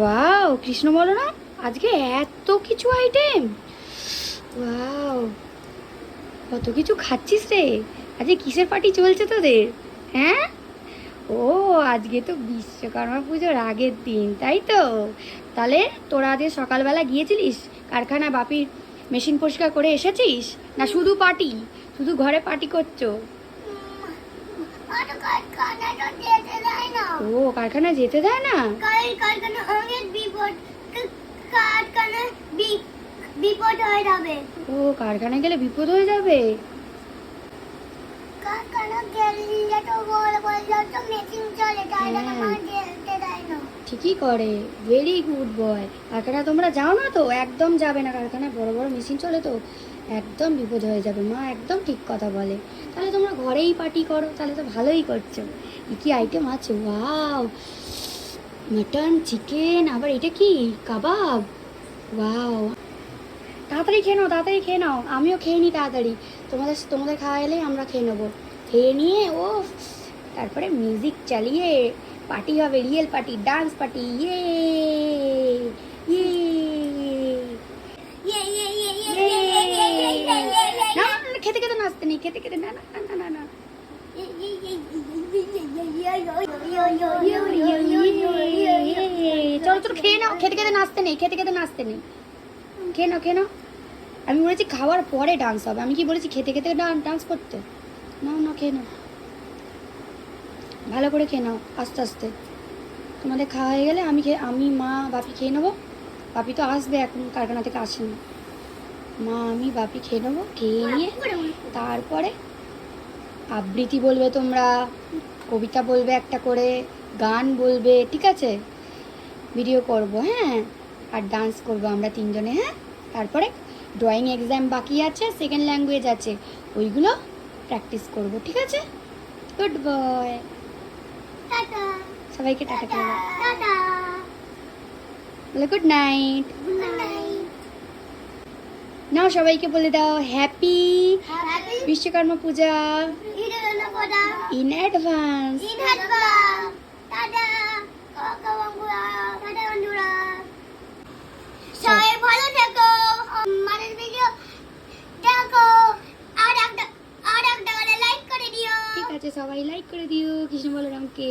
Wow, Krishna বলো না, আজকে এত কিছু আইটেম। ওয়াও, কত কিছু খাচ্ছিস রে। আজকে কিসের পার্টি চলছে তোদের? হ্যাঁ, ও আজকে তো বিশ্বকর্মা পুজোর আগের দিন, তাই তো? তাহলে তোরা আজ সকালবেলা গিয়েছিলিস কারখানা, বাপির মেশিন পরিষ্কার করে এসেছিস? না শুধু পার্টি, শুধু ঘরে পার্টি করছো? ও কারখানায় যেতে দেয় না? বিপদ হয়ে যাবে। ও কারখানায় গেলে বিপদ হয়ে যাবে। কারখানা গেলে তো বড় বড় যত মেশিন চলে তাই না, হ্যাঁ। মা যেতে দেয় না। ঠিকই করে, ভেরি গুড বয়। কারখানা তোমরা যাও না তো, একদম যাবে না, কারখানায় বড় বড় মেশিন চলে তো, একদম বিপদ হয়ে যাবে। মা একদম ঠিক কথা বলে। তাহলে তোমরা ঘরেই পার্টি করো, তাহলে তো ভালোই করছো। কি আইটেম আছে, ওয়াও, মাটন, চিকেন, আবার এটা কি কাবাব। ওয়াও, তাড়াতাড়ি খেয়ে নাও, তাড়াতাড়ি খেয়ে নাও, আমিও খেয়ে নিই তাড়াতাড়ি। তোমাদের খাওয়া এলেই আমরা খেয়ে নেবো। খেয়ে নিয়ে ও তারপরে মিউজিক চালিয়ে পার্টি হবে, রিয়েল পার্টি, ডান্স পার্টি। ইয়ে ইয়ে ইয়ে ইয়ে ইয়ে ইয়ে ইয়ে। ইয়ে ইয়ে ইয়ে ইয়ে ইয়ে না না, না, খেতে খেতে নাচতে নেই, খেতে খেতে, না না না না না না। চলো চলো খেয়ে নাও, খেতে খেতে নাচতে নেই, খেতে খেতে নাচতে নেই। খেয়ে নাও, খেয়ে নাও। আমি বলেছি খাওয়ার পরে ডান্স হবে, আমি কি বলেছি খেতে খেতে ডান্স করতে? নাও না, খেয়ে নাও, ভালো করে খেয়ে নাও, আস্তে আস্তে। তোমাদের খাওয়া হয়ে গেলে আমি মা বাপি খেয়ে নেবো। বাপি তো আসবে, এখন কারখানা থেকে আসেনি। মা আমি বাপি খেয়ে নেবো, খেয়ে নিয়ে তারপরে আবৃত্তি বলবে তোমরা, কবিতা বলবে একটা করে, গান বলবে, ঠিক আছে? ভিডিও করব, হ্যাঁ, আর ডান্স করবো আমরা তিনজনে, হ্যাঁ। তারপরে ড্রয়িং এক্সাম বাকি আছে, সেকেন্ড ল্যাঙ্গুয়েজ আছে, ওইগুলো প্র্যাকটিস করব, ঠিক আছে? Good boy. টাটা সবাইকে টাটা করে দাও। টাটা বলে গুড নাইট। Good night. নাও সবাইকে বলে দাও happy happy Vishwakarma Puja Eid ul Adha in advance. Eid advance. Tata কাকা বন্ধুরা, টাটা বন্ধুরা, সবাই ভালো থেকো। আমাদের ভিডিও দেখো, আর একটা করে লাইক করে দিও। ঠিক আছে, সবাই লাইক করে দিও। কৃষ্ণ বলরামকে।